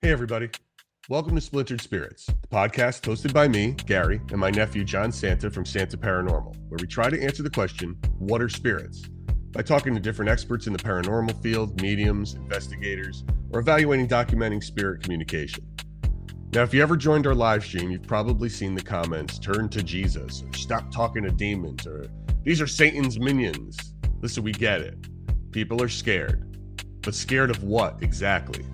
Hey, everybody. Welcome to Splintered Spirits, the podcast hosted by me, Gary, and my nephew, John Santa from Santa Paranormal, where we try to answer the question, what are spirits? By talking to different experts in the paranormal field, mediums, investigators, or evaluating documenting spirit communication. Now, if you ever joined our live stream, you've probably seen the comments, turn to Jesus, or stop talking to demons, or these are Satan's minions. Listen, we get it. People are scared. But scared of what exactly?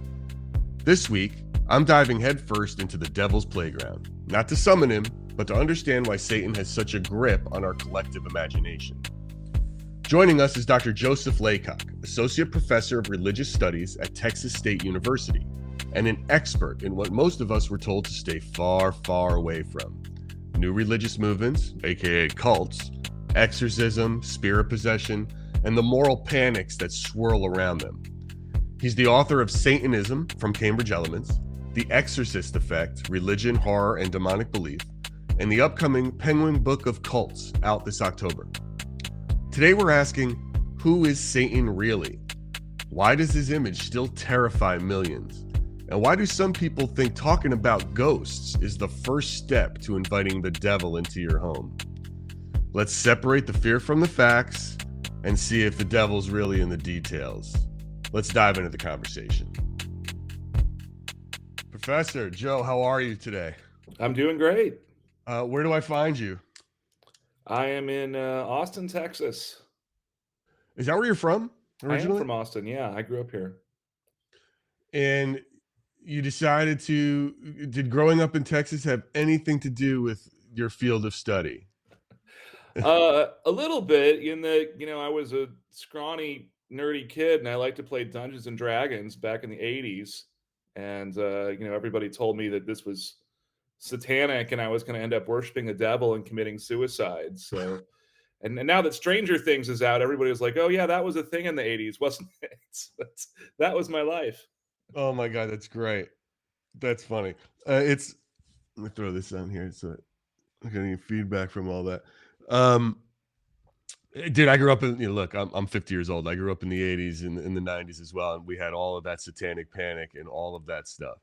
This week, I'm diving headfirst into the devil's playground, not to summon him, but to understand why Satan has such a grip on our collective imagination. Joining us is Dr. Joseph Laycock, Associate Professor of Religious Studies at Texas State University, and an expert in what most of us were told to stay far, far away from: new religious movements, aka cults, exorcism, spirit possession, and the moral panics that swirl around them. He's the author of Satanism from Cambridge Elements, The Exorcist Effect, Religion, Horror, and Demonic Belief, and the upcoming Penguin Book of Cults out this October. Today we're asking, who is Satan really? Why does his image still terrify millions? And why do some people think talking about ghosts is the first step to inviting the devil into your home? Let's separate the fear from the facts and see if the devil's really in the details. Let's dive into the conversation. Professor Joe, how are you today? I'm doing great. Where do I find you? I am in Austin, Texas. Is that where you're from I am originally? from Austin. Yeah, I grew up here. And you decided did growing up in Texas have anything to do with your field of study? A little bit in that, I was a scrawny, nerdy kid and I liked to play Dungeons and Dragons back in the 80s. And, everybody told me that this was satanic and I was going to end up worshiping the devil and committing suicide. So, and now that Stranger Things is out, everybody was like, oh, yeah, that was a thing in the 80s, wasn't it? That was my life. Oh my God, that's great. That's funny. Let me throw this on here so I'm getting feedback from all that. Dude, I grew up in, look, I'm 50 years old. I grew up in the 80s and in the 90s as well. And we had all of that satanic panic and all of that stuff,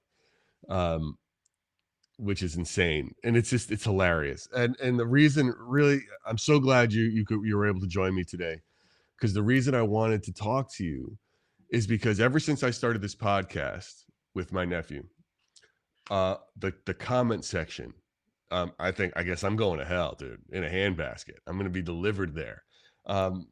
which is insane. And it's hilarious. And the reason really, I'm so glad you were able to join me today, because the reason I wanted to talk to you is because ever since I started this podcast with my nephew, the comment section, I guess I'm going to hell, dude, in a handbasket. I'm going to be delivered there.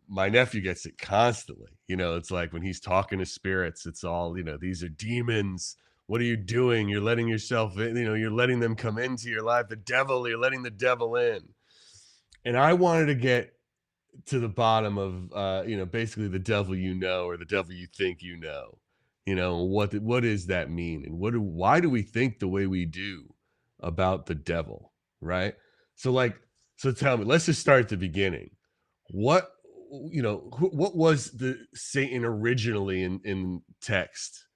My nephew gets it constantly. It's like when he's talking to spirits, it's all, these are demons. What are you doing? You're letting yourself in, you're letting them come into your life. The devil, you're letting the devil in. And I wanted to get to the bottom of, basically the devil, or the devil you think, what does that mean? And why do we think the way we do about the devil? Right. So tell me, let's just start at the beginning. What was the Satan originally in text?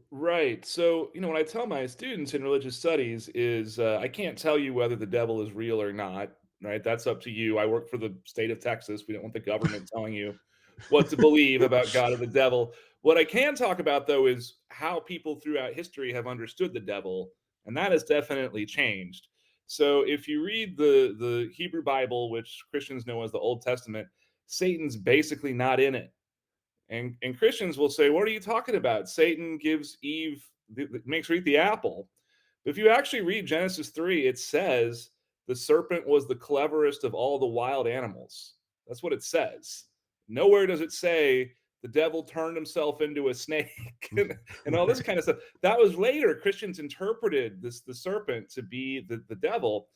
Right. So, what I tell my students in religious studies is I can't tell you whether the devil is real or not, right? That's up to you. I work for the state of Texas. We don't want the government telling you what to believe about God or the devil. What I can talk about, though, is how people throughout history have understood the devil, and that has definitely changed. So, if you read the Hebrew Bible, which Christians know as the Old Testament, Satan's basically not in it. And Christians will say, what are you talking about? Satan gives Eve, makes her eat the apple. But if you actually read Genesis 3, it says the serpent was the cleverest of all the wild animals. That's what it says. Nowhere does it say the devil turned himself into a snake and all this kind of stuff. That was later. Christians interpreted the serpent to be the devil.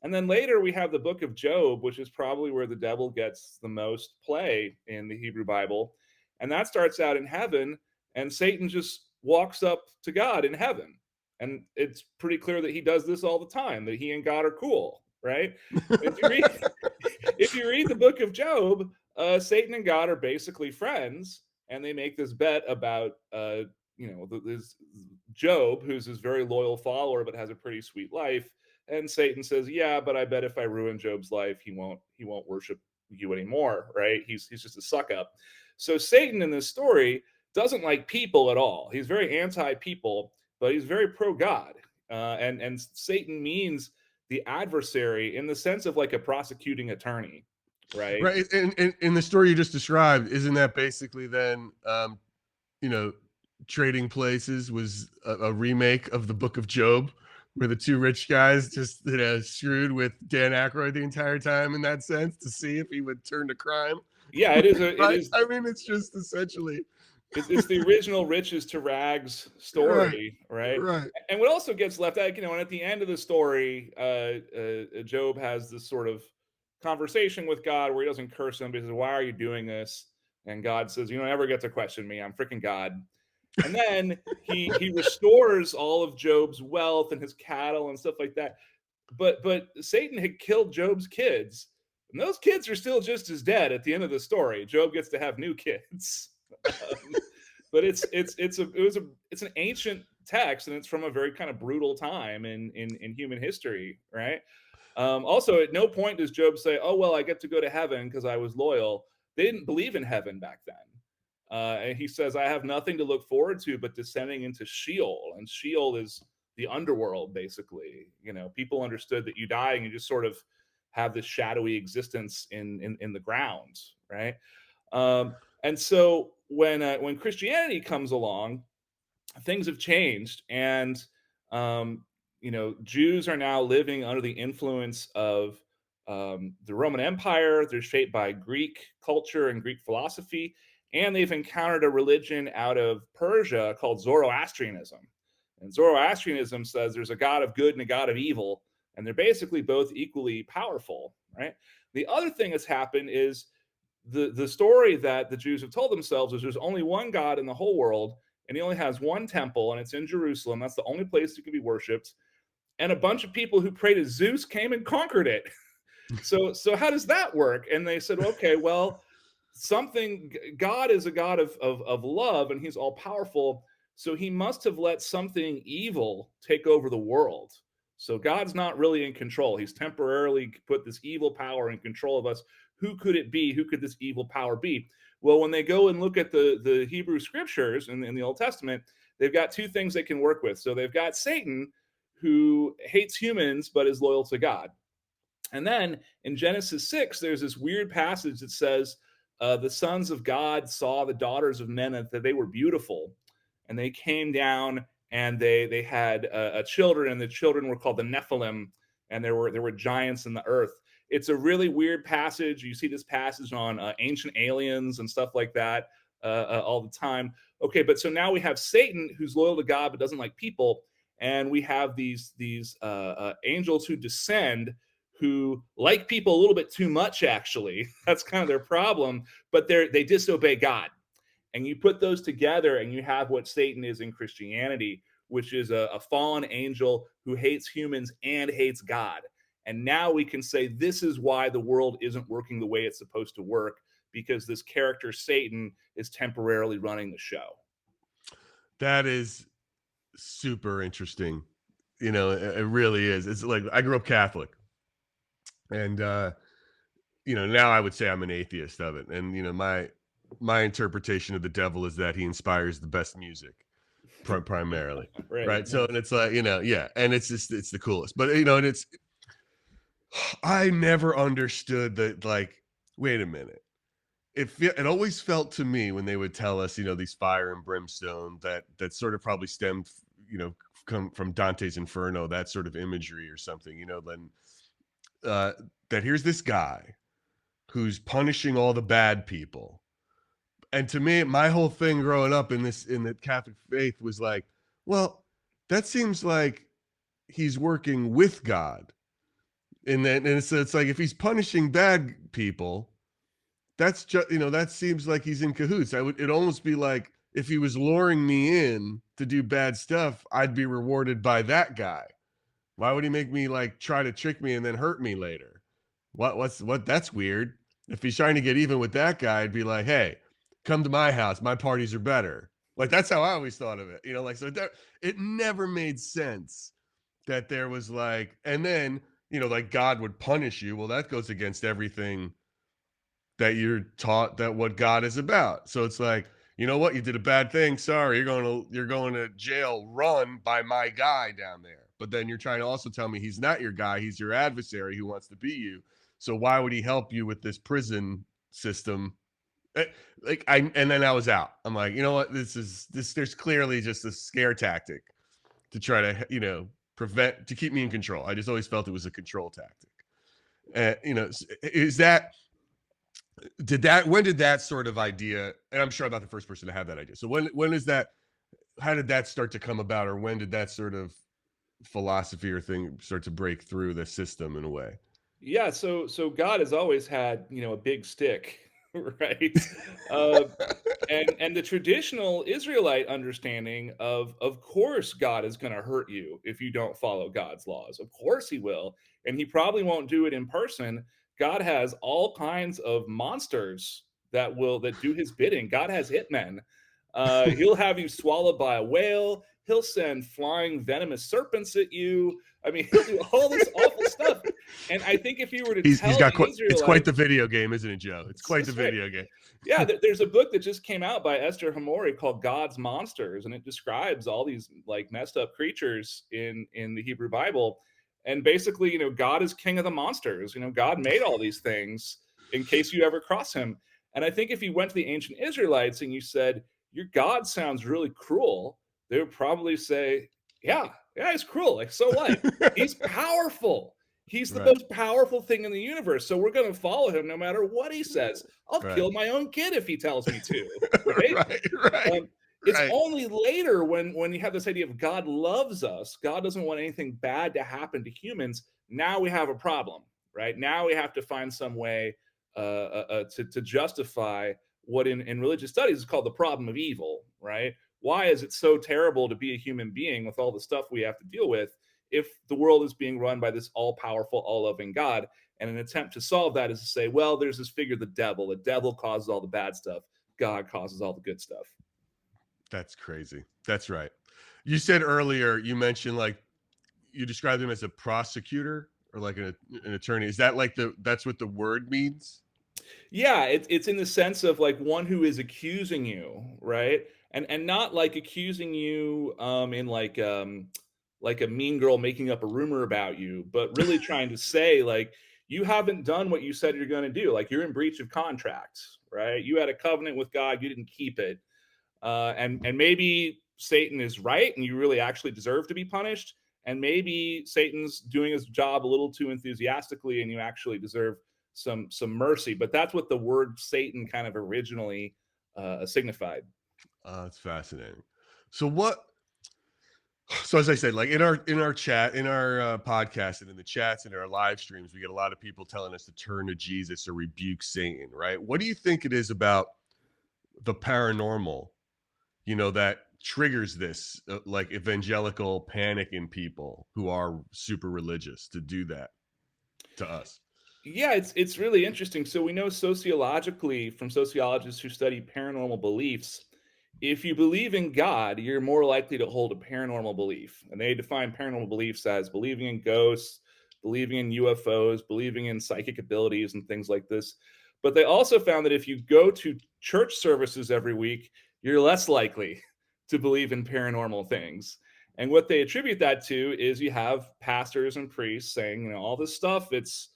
And then later we have the book of Job, which is probably where the devil gets the most play in the Hebrew Bible. And that starts out in heaven, and Satan just walks up to God in heaven. And it's pretty clear that he does this all the time, that he and God are cool, right? If you read, if you read the book of Job, Satan and God are basically friends, and they make this bet about, this Job, who's his very loyal follower but has a pretty sweet life. And Satan says, "Yeah, but I bet if I ruin Job's life, he won't worship you anymore, right? He's just a suck up." So Satan in this story doesn't like people at all. He's very anti-people, but he's very pro-God. And Satan means the adversary in the sense of like a prosecuting attorney, right? Right. And in the story you just described, isn't that basically then, you know, Trading Places was a remake of the Book of Job, where the two rich guys just, screwed with Dan Aykroyd the entire time in that sense to see if he would turn to crime. Yeah, it is a it Right? is I mean, it's just essentially it's the original riches to rags right, story, right? right. And what also gets left out, and at the end of the story, Job has this sort of conversation with God where he doesn't curse him, but he says, "Why are you doing this?" And God says, "You don't ever get to question me. I'm freaking God." And then he restores all of Job's wealth and his cattle and stuff like that. But Satan had killed Job's kids, and those kids are still just as dead at the end of the story. Job gets to have new kids. Um, but it's an ancient text, and it's from a very kind of brutal time in human history, right? Also, at no point does Job say, "Oh well, I get to go to heaven because I was loyal." They didn't believe in heaven back then. And he says, "I have nothing to look forward to but descending into Sheol," and Sheol is the underworld, basically. People understood that you die and you just sort of have this shadowy existence in the ground, right? And so when Christianity comes along, things have changed, and Jews are now living under the influence of the Roman Empire. They're shaped by Greek culture and Greek philosophy, and they've encountered a religion out of Persia called Zoroastrianism. And Zoroastrianism says there's a god of good and a god of evil, and they're basically both equally powerful, right? The other thing that's happened is the story that the Jews have told themselves is there's only one God in the whole world, and he only has one temple, and it's in Jerusalem. That's the only place he can be worshipped. And a bunch of people who pray to Zeus came and conquered it. So how does that work? And they said, okay, well, God is a God of love, and he's all powerful. So he must have let something evil take over the world. So God's not really in control. He's temporarily put this evil power in control of us. Who could it be? Who could this evil power be? Well, when they go and look at the Hebrew scriptures in the Old Testament, they've got two things they can work with. So they've got Satan, who hates humans but is loyal to God. And then in Genesis 6, there's this weird passage that says, the sons of God saw the daughters of men and that they were beautiful. And they came down and they had children, and the children were called the Nephilim, and there were giants in the earth. It's a really weird passage. You see this passage on ancient aliens and stuff like that all the time. Okay, but so now we have Satan, who's loyal to God but doesn't like people, and we have these angels who descend, who like people a little bit too much. Actually, that's kind of their problem. But they disobey God, and you put those together, and you have what Satan is in Christianity, which is a fallen angel who hates humans and hates God. And now we can say this is why the world isn't working the way it's supposed to work, because this character Satan is temporarily running the show. That is super interesting. It really is. It's like I grew up Catholic, and now I would say I'm an atheist of it. And my interpretation of the devil is that he inspires the best music, primarily, Right. right? So, and it's like, yeah, and it's the coolest. But and it's I never understood that. Like, wait a minute. It always felt to me when they would tell us, these fire and brimstone, that sort of probably stemmed, come from Dante's Inferno, that sort of imagery or something, then that here's this guy who's punishing all the bad people. And to me, my whole thing growing up in the Catholic faith was like, well, that seems like he's working with God. And so it's like, if he's punishing bad people, that's just, that seems like he's in cahoots. It'd almost be like if he was luring me in to do bad stuff, I'd be rewarded by that guy. Why would he make me like try to trick me and then hurt me later? What that's weird. If he's trying to get even with that guy, I'd be like, hey, come to my house. My parties are better. Like, that's how I always thought of it. So it never made sense that there was like, and then, like God would punish you. Well, that goes against everything that you're taught that what God is about. So it's like, you know what, you did a bad thing. Sorry, you're going to jail. Run by my guy down there. But then you're trying to also tell me he's not your guy. He's your adversary who wants to beat you. So why would he help you with this prison system? Eh, Like and then I was out. I'm like, you know what? This. There's clearly just a scare tactic to try to prevent to keep me in control. I just always felt it was a control tactic. Is that when did that sort of idea? And I'm sure I'm not the first person to have that idea. So when is that? How did that start to come about, or when did that sort of philosophy or thing start to break through the system in a way? Yeah, so God has always had, a big stick, right? Uh, and the traditional Israelite understanding of course God is going to hurt you if you don't follow God's laws. Of course he will, and he probably won't do it in person. God has all kinds of monsters that do his bidding. God has hitmen. He'll have you swallowed by a whale. He'll send flying venomous serpents at you. I mean, he'll do all this awful stuff. And I think if you were to He's tell got the quite. It's quite Israelites, the video game, isn't it, Joe? It's quite the that's right. video game. Yeah, there's a book that just came out by Esther Hamori called God's Monsters, and it describes all these like messed up creatures in the Hebrew Bible. And basically, God is king of the monsters. God made all these things in case you ever cross him. And I think if you went to the ancient Israelites and you said, your God sounds really cruel, they would probably say, yeah, yeah, he's cruel. Like, so what? He's powerful. He's the Right. most powerful thing in the universe. So we're going to follow him no matter what he says. I'll Right. kill my own kid if he tells me to, right? Right. Right. Um, it's Right. only later when you have this idea of God loves us, God doesn't want anything bad to happen to humans. Now we have a problem, right? Now we have to find some way to justify what in religious studies is called the problem of evil, right? Why is it so terrible to be a human being with all the stuff we have to deal with if the world is being run by this all powerful, all loving God? And an attempt to solve that is to say, well, there's this figure, the devil. The devil causes all the bad stuff. God causes all the good stuff. That's crazy. That's right. You said earlier, you mentioned like you described him as a prosecutor or like an attorney. Is that like that's what the word means? Yeah, it's in the sense of like one who is accusing you, right? And not like accusing you in like a mean girl making up a rumor about you, but really trying to say like you haven't done what you said you're going to do. Like you're in breach of contract, right? You had a covenant with God, you didn't keep it. And maybe Satan is right, and you really actually deserve to be punished. And maybe Satan's doing his job a little too enthusiastically, and you actually deserve some mercy. But that's what the word Satan kind of originally signified. It's fascinating. So what? So as I said, like in our chat, in our podcast, and in the chats and our live streams, we get a lot of people telling us to turn to Jesus or rebuke Satan. Right? What do you think it is about the paranormal that triggers this like evangelical panic in people who are super religious to do that to us? Yeah, it's really interesting. So we know sociologically from sociologists who study paranormal beliefs, if you believe in God, you're more likely to hold a paranormal belief. And they define paranormal beliefs as believing in ghosts, believing in UFOs, believing in psychic abilities and things like this. But they also found that if you go to church services every week, you're less likely to believe in paranormal things. And what they attribute that to is you have pastors and priests saying, all this stuff, it's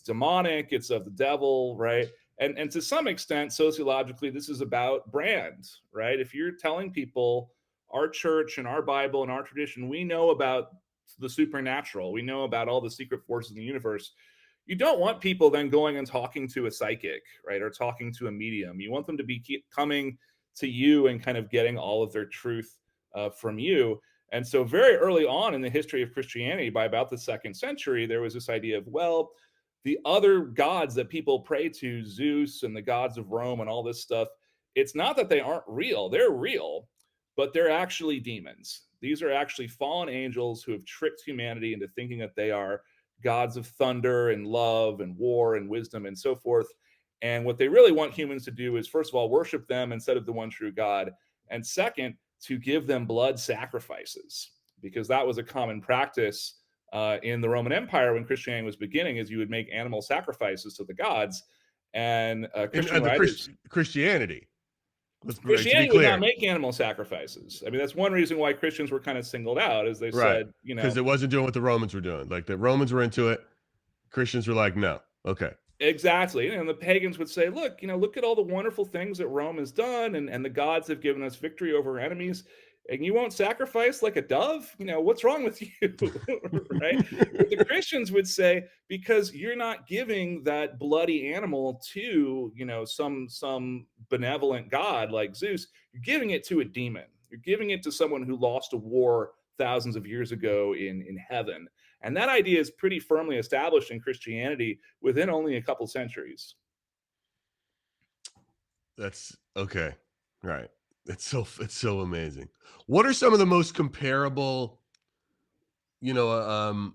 demonic, it's of the devil, right? And to some extent sociologically this is about brand, right? If you're telling people our church and our Bible and our tradition, we know about the supernatural, we know about all the secret forces in the universe, you don't want people then going and talking to a psychic, right, or talking to a medium. You want them to be coming to you and kind of getting all of their truth from you. And so very early on in the history of Christianity, by about the 2nd century, there was this idea of, well, the other gods that people pray to, Zeus and the gods of Rome and all this stuff, it's not that they aren't real. They're real, but they're actually demons. These are actually fallen angels who have tricked humanity into thinking that they are gods of thunder and love and war and wisdom and so forth. And what they really want humans to do is, first of all, worship them instead of the one true God. And second, to give them blood sacrifices, because that was a common practice in the Roman Empire when Christianity was beginning, is you would make animal sacrifices to the gods. And In Christian the writers, Christianity. To be Christianity would not clear, make animal sacrifices. I mean, that's one reason why Christians were kind of singled out, as they right? said, you Because know, it wasn't doing what the Romans were doing. Like the Romans were into it, Christians were like, no, okay. exactly. And the pagans would say, look, look at all the wonderful things that Rome has done, and the gods have given us victory over enemies. And you won't sacrifice like a dove? What's wrong with you? Right? But the Christians would say, because you're not giving that bloody animal to, some benevolent god like Zeus, you're giving it to a demon. You're giving it to someone who lost a war thousands of years ago in heaven. And that idea is pretty firmly established in Christianity within only a couple centuries. That's okay. Right. It's so amazing. What are some of the most comparable, you know,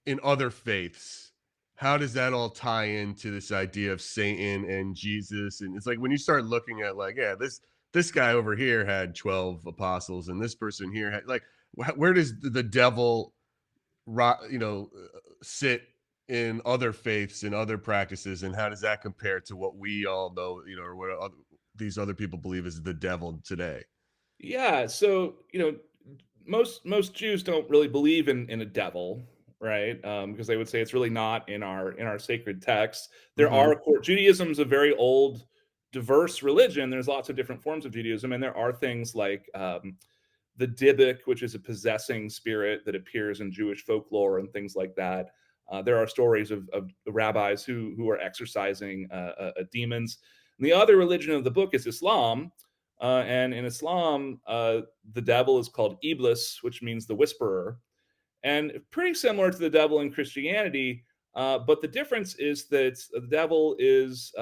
in other faiths? How does that all tie into this idea of Satan and Jesus? And it's like when you start looking at like, yeah, this guy over here had 12 apostles and this person here had like where does the devil sit in other faiths and other practices, and how does that compare to what we all know, or what these other people believe is the devil today? Yeah, so most Jews don't really believe in a devil, right? Because they would say it's really not in our sacred texts. There Hmm. are Judaism's a very old, diverse religion. There's lots of different forms of Judaism, and there are things like the Dybbuk, which is a possessing spirit that appears in Jewish folklore and things like that. There are stories of rabbis who are exorcising demons. And the other religion of the book is Islam. And in Islam, the devil is called Iblis, which means the whisperer, and pretty similar to the devil in Christianity. But the difference is that the devil is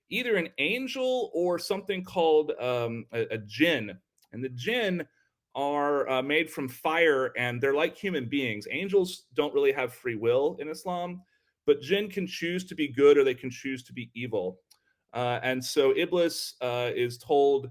either an angel or something called a jinn. And the jinn are made from fire, and they're like human beings. Angels don't really have free will in Islam, but jinn can choose to be good or they can choose to be evil. And so Iblis is told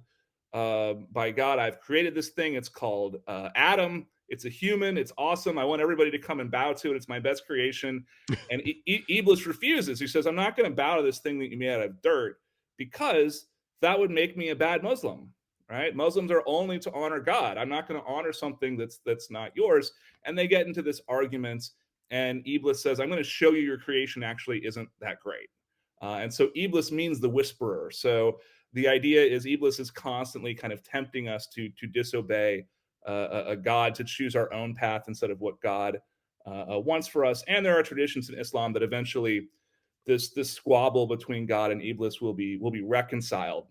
by God, I've created this thing. It's called Adam. It's a human. It's awesome. I want everybody to come and bow to it. It's my best creation. And Iblis refuses. He says, I'm not going to bow to this thing that you made out of dirt because that would make me a bad Muslim. Right? Muslims are only to honor God. I'm not going to honor something that's not yours. And they get into this argument. And Iblis says, I'm going to show you your creation actually isn't that great. And so Iblis means the whisperer. So the idea is Iblis is constantly kind of tempting us to disobey a God, to choose our own path instead of what God wants for us. And there are traditions in Islam that eventually this squabble between God and Iblis will be reconciled.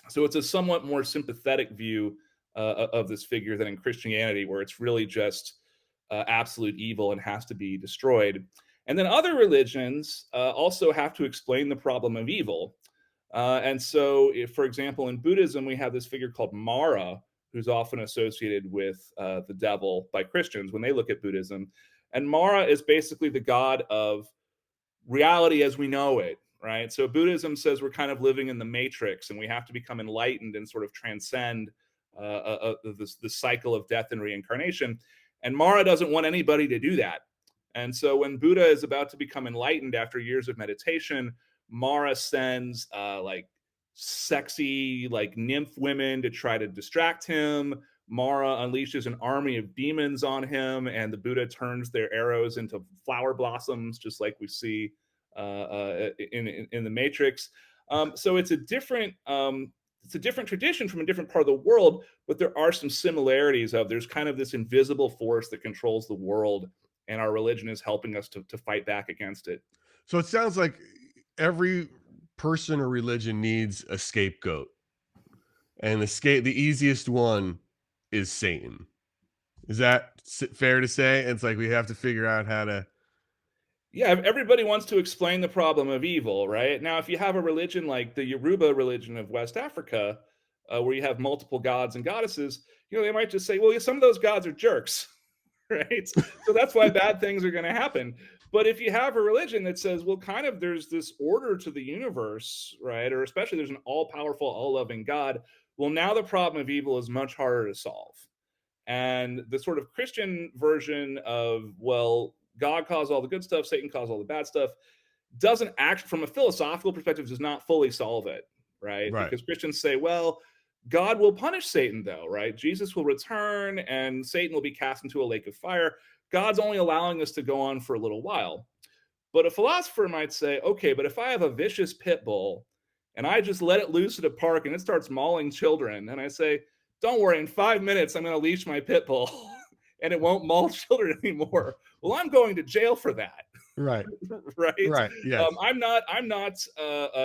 So it's a somewhat more sympathetic view of this figure than in Christianity, where it's really just absolute evil and has to be destroyed. And then other religions also have to explain the problem of evil. And so, if, for example, in Buddhism, we have this figure called Mara, who's often associated with the devil by Christians when they look at Buddhism. And Mara is basically the god of reality as we know it, right? So Buddhism says we're kind of living in the matrix and we have to become enlightened and sort of transcend the cycle of death and reincarnation. And Mara doesn't want anybody to do that. And so when Buddha is about to become enlightened after years of meditation, Mara sends like sexy, like nymph women to try to distract him. Mara unleashes an army of demons on him, and the Buddha turns their arrows into flower blossoms, just like we see in the Matrix. So it's a different tradition from a different part of the world, but there are some similarities of there's kind of this invisible force that controls the world, and our religion is helping us to fight back against it. So it sounds like every person or religion needs a scapegoat, and the easiest one is Satan. Is that fair to say? It's like we have to figure out how to. Yeah, everybody wants to explain the problem of evil, right? Now, if you have a religion like the Yoruba religion of West Africa, where you have multiple gods and goddesses, they might just say, well, yeah, some of those gods are jerks, right? So that's why bad things are going to happen. But if you have a religion that says, well, kind of there's this order to the universe, right? Or especially there's an all powerful, all loving God, well, now the problem of evil is much harder to solve. And the sort of Christian version of, well, God caused all the good stuff, Satan caused all the bad stuff, doesn't act from a philosophical perspective, does not fully solve it. right? Right. Because Christians say, well, God will punish Satan, though, right? Jesus will return and Satan will be cast into a lake of fire. God's only allowing this to go on for a little while. But a philosopher might say, okay, but if I have a vicious pit bull and I just let it loose at a park and it starts mauling children, and I say, don't worry, in 5 minutes, I'm going to leash my pit bull and it won't maul children anymore. Well, I'm going to jail for that. Right. Right? Right. Yes. I'm not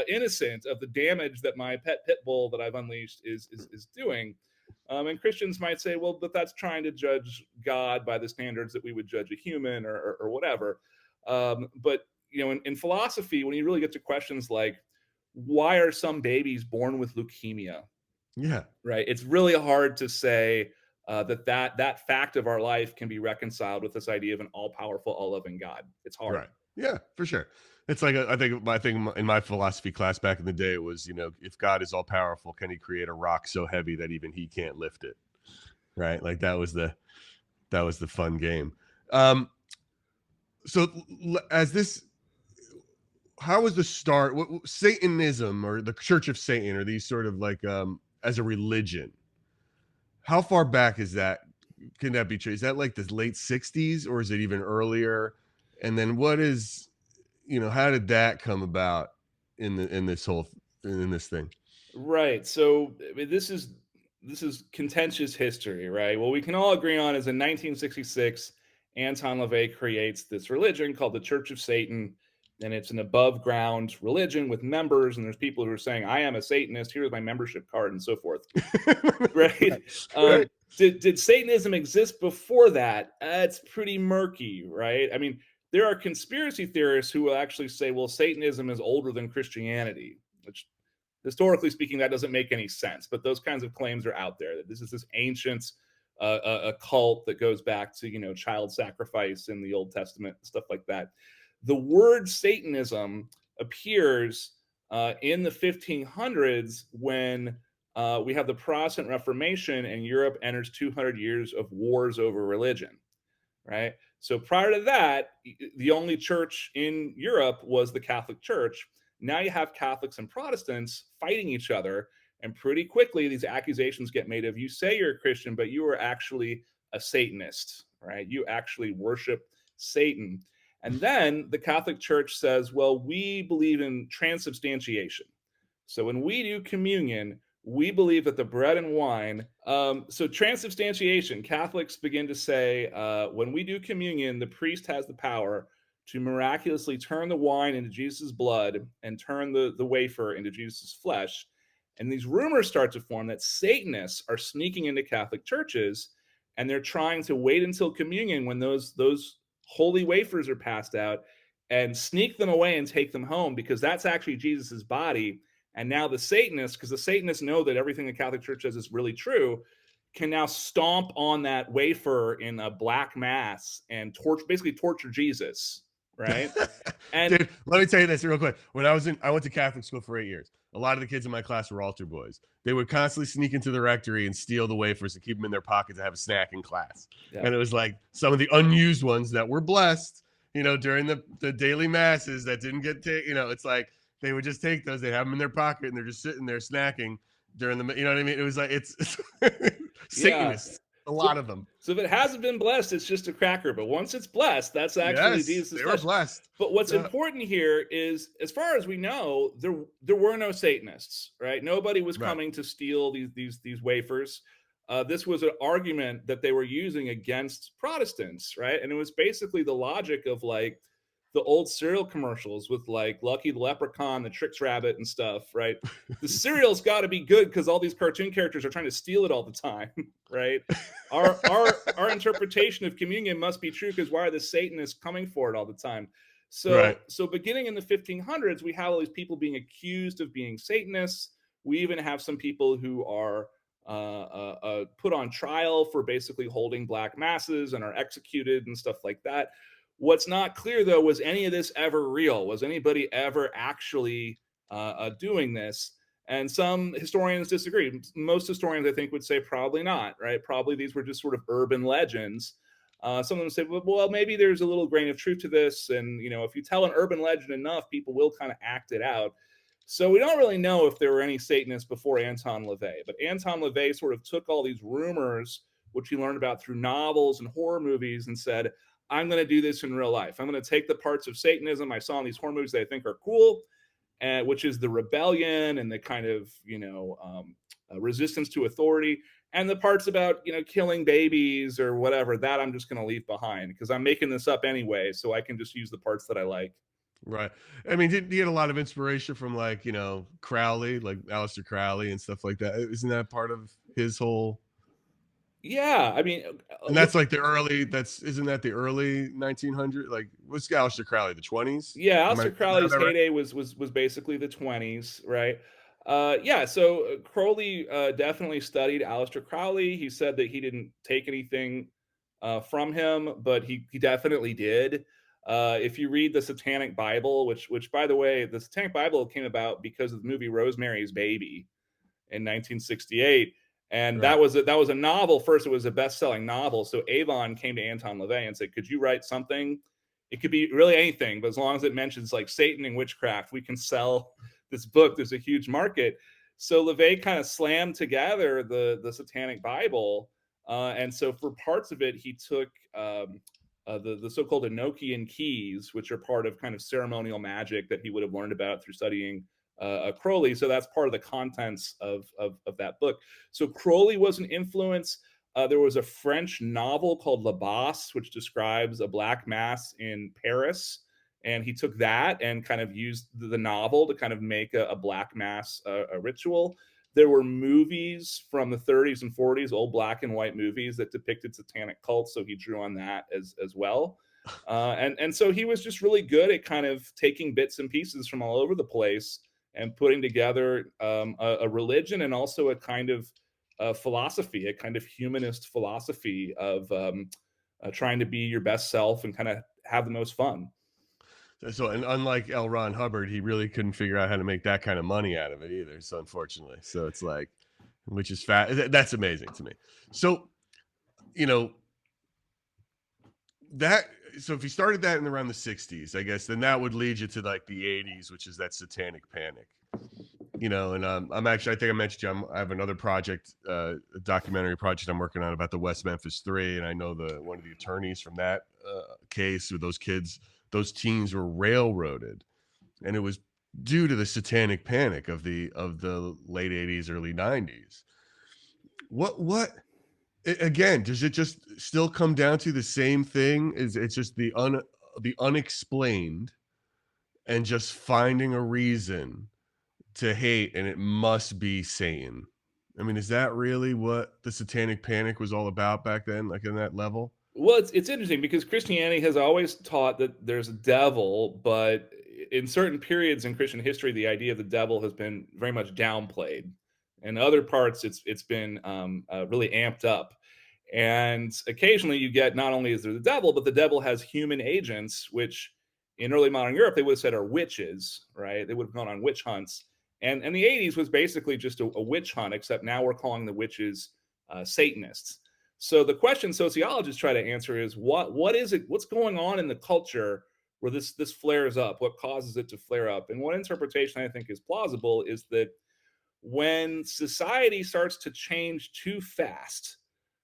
innocent of the damage that my pit bull that I've unleashed is doing. And Christians might say, well, but that's trying to judge God by the standards that we would judge a human or whatever. But in philosophy, when you really get to questions like, why are some babies born with leukemia? Yeah. Right? It's really hard to say that fact of our life can be reconciled with this idea of an all-powerful, all-loving God. It's hard. Right. Yeah, for sure. It's like I think in my philosophy class back in the day it was, if God is all powerful, can he create a rock so heavy that even he can't lift it? Right? Like that was the fun game. So as this, how was the start? Satanism or the Church of Satan, or these sort of like as a religion? How far back is that? Can that be true? Is that like the late 60s or is it even earlier? And then what is, how did that come about in this thing? Right. So I mean, this is contentious history, right? What we can all agree on is in 1966, Anton LaVey creates this religion called the Church of Satan, and it's an above ground religion with members, and there's people who are saying, "I am a Satanist. Here's my membership card," and so forth. Right? Right. Did Satanism exist before that? It's pretty murky, right? I mean, there are conspiracy theorists who will actually say, "Well, Satanism is older than Christianity," which historically speaking, that doesn't make any sense. But those kinds of claims are out there that this is this ancient a cult that goes back to child sacrifice in the Old Testament, stuff like that. The word Satanism appears in the 1500s when we have the Protestant Reformation and Europe enters 200 years of wars over religion, right? So prior to that, the only church in Europe was the Catholic Church. Now you have Catholics and Protestants fighting each other. And pretty quickly, these accusations get made of, you say you're a Christian, but you are actually a Satanist, right? You actually worship Satan. And then the Catholic Church says, well, we believe in transubstantiation. So when we do communion, we believe that the bread and wine. So transubstantiation, Catholics begin to say, when we do communion, the priest has the power to miraculously turn the wine into Jesus' blood and turn the wafer into Jesus' flesh. And these rumors start to form that Satanists are sneaking into Catholic churches, and they're trying to wait until communion when those holy wafers are passed out and sneak them away and take them home, because that's actually Jesus' body. And now the Satanists, because the Satanists know that everything the Catholic Church says is really true, can now stomp on that wafer in a black mass and basically torture Jesus, right? And Dude, let me tell you this real quick. When I went to Catholic school for 8 years. A lot of the kids in my class were altar boys. They would constantly sneak into the rectory and steal the wafers and keep them in their pocket to have a snack in class. yeah. And it was like some of the unused ones that were blessed, during the daily masses that didn't get taken. It's like they would just take those, they have them in their pocket, and they're just sitting there snacking during the, you know what I mean? It was like, it's Satanists, a lot of them. So if it hasn't been blessed, it's just a cracker. But once it's blessed, that's actually Yes, Jesus' they were flesh. blessed. But what's important here is, as far as we know, there were no Satanists, right? Nobody was coming to steal these wafers. This was an argument that they were using against Protestants, right? And it was basically the logic of like the old cereal commercials with like Lucky the Leprechaun, the Trix Rabbit, and stuff, right? The cereal's got to be good because all these cartoon characters are trying to steal it all the time, right? Our interpretation of communion must be true because why are the Satanists coming for it all the time? So beginning in the 1500s, we have all these people being accused of being Satanists. We even have some people who are put on trial for basically holding black masses and are executed and stuff like that. What's not clear, though, was any of this ever real? Was anybody ever actually doing this? And some historians disagree. Most historians, I think, would say probably not, right? Probably these were just sort of urban legends. Some of them say, well, maybe there's a little grain of truth to this. And, if you tell an urban legend enough, people will kind of act it out. So we don't really know if there were any Satanists before Anton LaVey, but Anton LaVey sort of took all these rumors, which he learned about through novels and horror movies, and said, I'm going to do this in real life. I'm going to take the parts of Satanism I saw in these horror movies that I think are cool, and which is the rebellion and the kind of resistance to authority, and the parts about killing babies or whatever that I'm just going to leave behind because I'm making this up anyway, so I can just use the parts that I like. Right. I mean, did he get a lot of inspiration from like, Crowley, like Aleister Crowley and stuff like that? Isn't that part of his whole Yeah, I mean, and that's like the early that's isn't that the early 1900 like what's Aleister Crowley, the 20s? yeah, Am I Aleister do I have Crowley's that right? heyday was basically the 20s, right? Yeah, so Crowley definitely studied Aleister Crowley. He said that he didn't take anything from him, but he definitely did. If you read the Satanic Bible, which by the way, the Satanic Bible came about because of the movie Rosemary's Baby in 1968. And Right. that was a novel. First, it was a best-selling novel. So Avon came to Anton LaVey and said, "Could you write something? It could be really anything, but as long as it mentions like Satan and witchcraft, we can sell this book. There's a huge market." So LaVey kind of slammed together the Satanic Bible, and so for parts of it, he took the so-called Enochian keys, which are part of kind of ceremonial magic that he would have learned about through studying Crowley. So that's part of the contents of that book. So Crowley was an influence. There was a French novel called La Basse, which describes a black mass in Paris. And he took that and kind of used the novel to kind of make a black mass a ritual. There were movies from the 30s and 40s, old black and white movies that depicted satanic cults. So he drew on that as well. And so he was just really good at kind of taking bits and pieces from all over the place and putting together a religion and also a kind of philosophy, a kind of humanist philosophy of trying to be your best self and kind of have the most fun. So, and unlike L. Ron Hubbard, he really couldn't figure out how to make that kind of money out of it either. So, unfortunately, so it's like, which is fat. That's amazing to me. So, you know, that, so if you started that in around the 60s, I guess, then that would lead you to like the 80s, which is that satanic panic. And I'm actually, I think I mentioned you, I have another project, a documentary project I'm working on about the West Memphis Three, and I know one of the attorneys from that case with those kids, those teens were railroaded, and it was due to the satanic panic of the late 80s, early 90s. What again? Does it just still come down to the same thing? Is it's just the unexplained and just finding a reason to hate, and it must be Satan. I mean, is that really what the satanic panic was all about back then, like in that level? Well, it's interesting because Christianity has always taught that there's a devil, but in certain periods in Christian history, the idea of the devil has been very much downplayed. In other parts, it's been really amped up. And occasionally, you get not only is there the devil, but the devil has human agents, which in early modern Europe they would have said are witches, right? They would have gone on witch hunts. And the 80s was basically just a witch hunt, except now we're calling the witches Satanists. So the question sociologists try to answer is what is it? What's going on in the culture where this flares up? What causes it to flare up? And one interpretation I think is plausible is that when society starts to change too fast,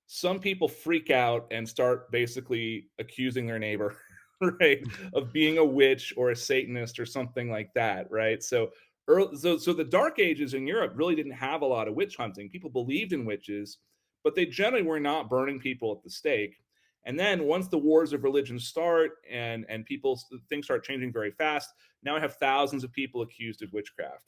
some people freak out and start basically accusing their neighbor, right, of being a witch or a Satanist or something like that, right? So the Dark Ages in Europe really didn't have a lot of witch hunting. People believed in witches, but they generally were not burning people at the stake. And then once the wars of religion start and people things start changing very fast, now I have thousands of people accused of witchcraft.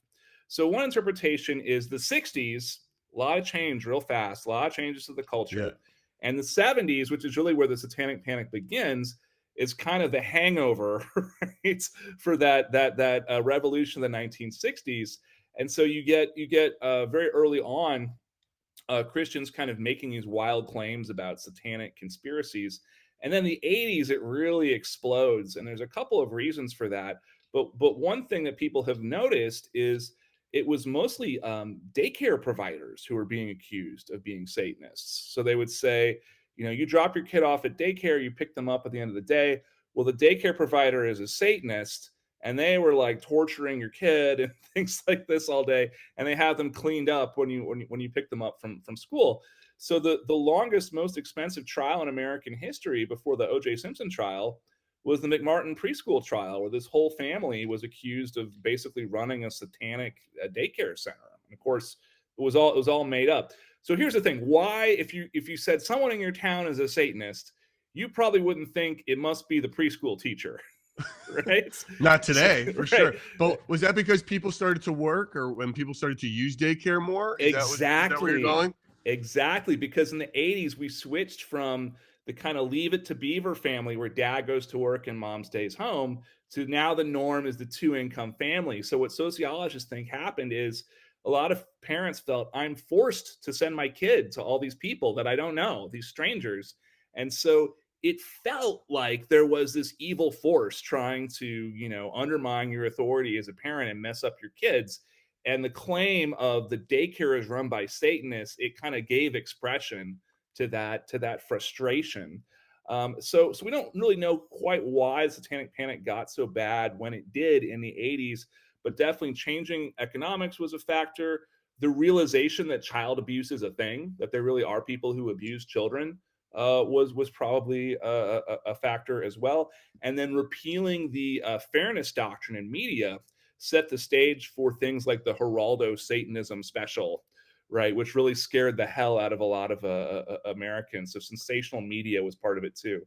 So one interpretation is the 60s, a lot of change real fast, a lot of changes to the Yeah. culture. And the 70s, which is really where the satanic panic begins, is kind of the hangover, right, for that revolution of the 1960s. And so you get very early on Christians kind of making these wild claims about satanic conspiracies. And then the 80s, it really explodes. And there's a couple of reasons for that. But one thing that people have noticed is it was mostly daycare providers who were being accused of being Satanists. So they would say, you drop your kid off at daycare, you pick them up at the end of the day. Well, the daycare provider is a Satanist. and they were like torturing your kid and things like this all day, and they have them cleaned up when you pick them up from school. So the longest, most expensive trial in American history before the O.J. Simpson trial was the McMartin preschool trial, where this whole family was accused of basically running a satanic daycare center. And of course, it was all made up. So here's the thing: why, if you said someone in your town is a Satanist, you probably wouldn't think it must be the preschool teacher, right? Not So, today, for right. sure. But was that because people started to work, or when people started to use daycare more? Is that where you're Exactly. going? Exactly, because in the 80s, we switched from the kinda Leave It to Beaver family where dad goes to work and mom stays home, to now the norm is the two-income family. So what sociologists think happened is a lot of parents felt, "I'm forced to send my kid to all these people that I don't know, these strangers." And so it felt like there was this evil force trying to, undermine your authority as a parent and mess up your kids. And the claim of the daycare is run by Satanists, it kind of gave expression to that frustration. So we don't really know quite why the Satanic Panic got so bad when it did in the 80s, but definitely changing economics was a factor. The realization that child abuse is a thing, that there really are people who abuse children, was probably a factor as well. And then repealing the fairness doctrine in media set the stage for things like the Geraldo Satanism special, right, which really scared the hell out of a lot of Americans. So sensational media was part of it too.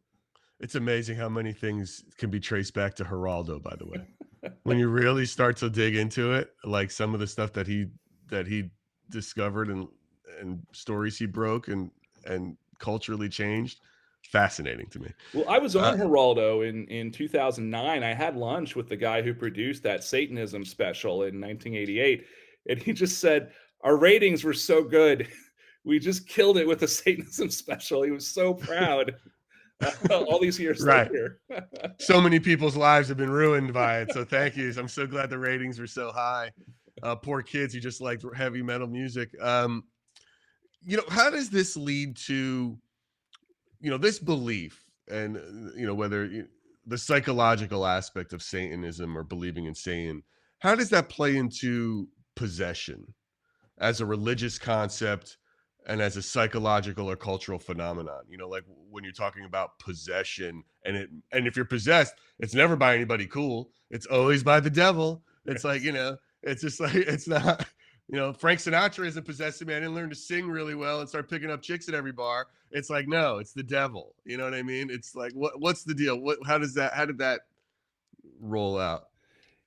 It's amazing how many things can be traced back to Geraldo, by the way. When you really start to dig into it, like some of the stuff that he discovered, and stories he broke, and culturally changed, fascinating to me. Well, I was Uh, on Geraldo in 2009. I had lunch with the guy who produced that Satanism special in 1988, and he just said our ratings were so good, we just killed it with the Satanism special. He was so proud all these years right. later. So many people's lives have been ruined by it. So thank you. I'm so glad the ratings were so high. Poor kids who just liked heavy metal music. How does this lead to, this belief, and whether the psychological aspect of Satanism or believing in Satan, how does that play into possession as a religious concept and as a psychological or cultural phenomenon? Like when you're talking about possession, and if you're possessed, it's never by anybody cool. It's always by the devil. It's like, it's just like, it's not, Frank Sinatra isn't possessed me. I didn't learn to sing really well and start picking up chicks at every bar. It's like, no, it's the devil. You know what I mean? It's like, what's the deal? How did that roll out?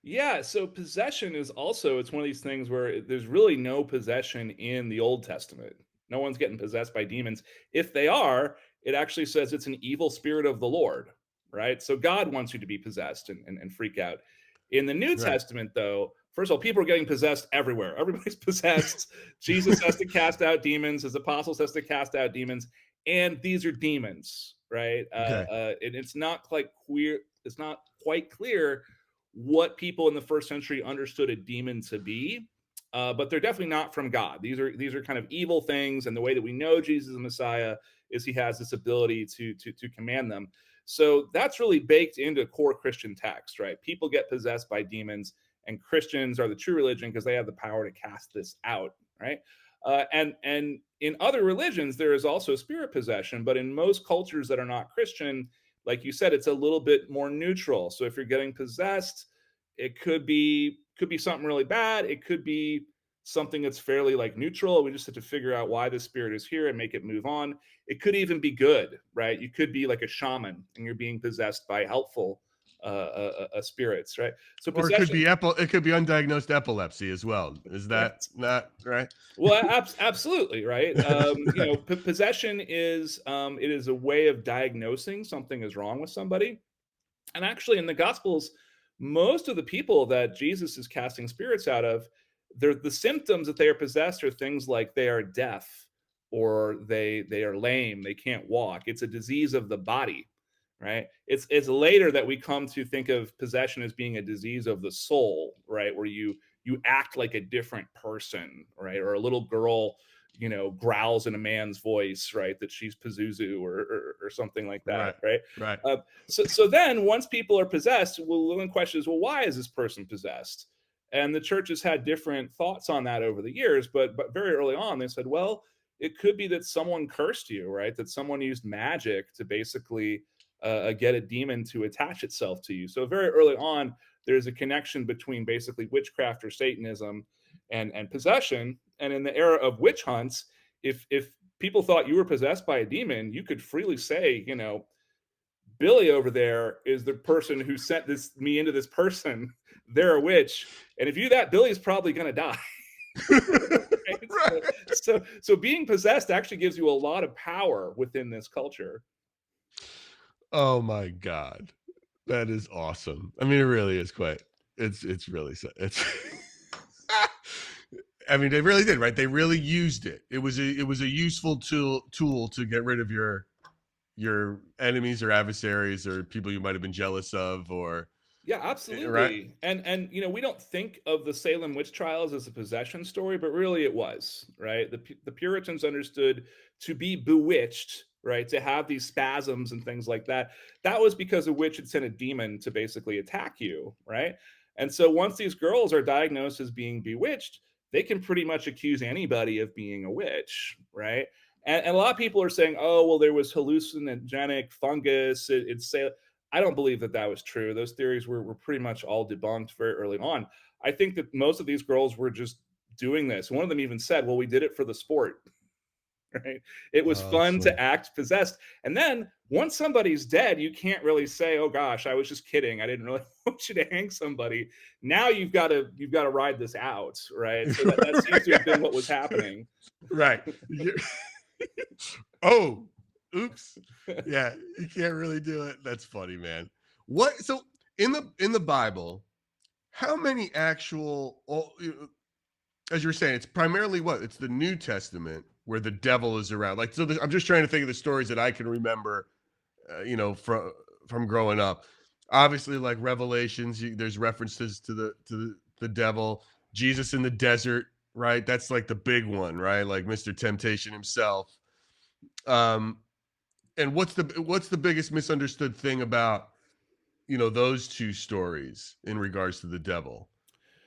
Yeah, so possession is also, it's one of these things where there's really no possession in the Old Testament. No one's getting possessed by demons. If they are, it actually says it's an evil spirit of the Lord, right? So God wants you to be possessed and freak out. In the New Right. Testament, though, first of all, people are getting possessed everywhere. Everybody's possessed. Jesus has to cast out demons. His apostles has to cast out demons, and these are demons, right? Okay. And it's not quite queer. It's not quite clear what people in the first century understood a demon to be, but they're definitely not from God. These are kind of evil things, and the way that we know Jesus is the Messiah is he has this ability to command them. So that's really baked into core Christian text, right? People get possessed by demons, and Christians are the true religion because they have the power to cast this out, right? And in other religions, there is also spirit possession, but in most cultures that are not Christian, like you said, it's a little bit more neutral. So if you're getting possessed, it could be something really bad. It could be something that's fairly like neutral. We just have to figure out why the spirit is here and make it move on. It could even be good, right? You could be like a shaman and you're being possessed by helpful spirits, right? So Or it could possession, be it could be undiagnosed epilepsy as well. Is that right? not right? Well, absolutely, right? Right. Possession is it is a way of diagnosing something is wrong with somebody. And actually, in the Gospels, most of the people that Jesus is casting spirits out of, the symptoms that they are possessed are things like they are deaf or they are lame, they can't walk. It's a disease of the body, right? It's later that we come to think of possession as being a disease of the soul, right? Where you act like a different person, right? Or a little girl growls in a man's voice, right? That she's Pazuzu or or something like that, Right. right? Right. Uh, so then once people are possessed, well, the question is, well, why is this person possessed? And the church has had different thoughts on that over the years, but very early on they said, well, it could be that someone cursed you, right? That someone used magic to basically get a demon to attach itself to you. So very early on, there's a connection between basically witchcraft or Satanism and possession. And in the era of witch hunts, if people thought you were possessed by a demon, you could freely say, you know, Billy over there is the person who sent this me into this person. They're a witch, and if you do that, Billy's probably going to die. Right? Right. So being possessed actually gives you a lot of power within this culture. Oh my god. That is awesome. I mean, it really is quite. It's really it's. I mean, they really did, right? They really used it. It was a useful tool to get rid of your enemies or adversaries or people you might have been jealous of or Yeah, right. absolutely. And you know, we don't think of the Salem witch trials as a possession story, but really it was, right? The Puritans understood to be bewitched, right? To have these spasms and things like that. That was because a witch had sent a demon to basically attack you, right? And so once these girls are diagnosed as being bewitched, they can pretty much accuse anybody of being a witch, right? And a lot of people are saying, oh, well, there was hallucinogenic fungus. It's I don't believe that that was true. Those theories were pretty much all debunked very early on. I think that most of these girls were just doing this. One of them even said, well, we did it for the sport, right? It was Oh, that's fun funny. to act possessed. And then once somebody's dead, you can't really say, oh gosh, I was just kidding. I didn't really want you to hang somebody. Now you've got to ride this out, right? So that seems to have been what was happening. Right. Oh, oops. Yeah, you can't really do it. That's funny, man. What? So in the Bible, how many actual? As you were saying, it's primarily what? It's the New Testament where the devil is around. Like, so I'm just trying to think of the stories that I can remember, from growing up. Obviously, like Revelations, there's references to the devil. Jesus in the desert, right? That's like the big one, right? Like Mr. Temptation himself. Um, and what's the biggest misunderstood thing about those two stories in regards to the devil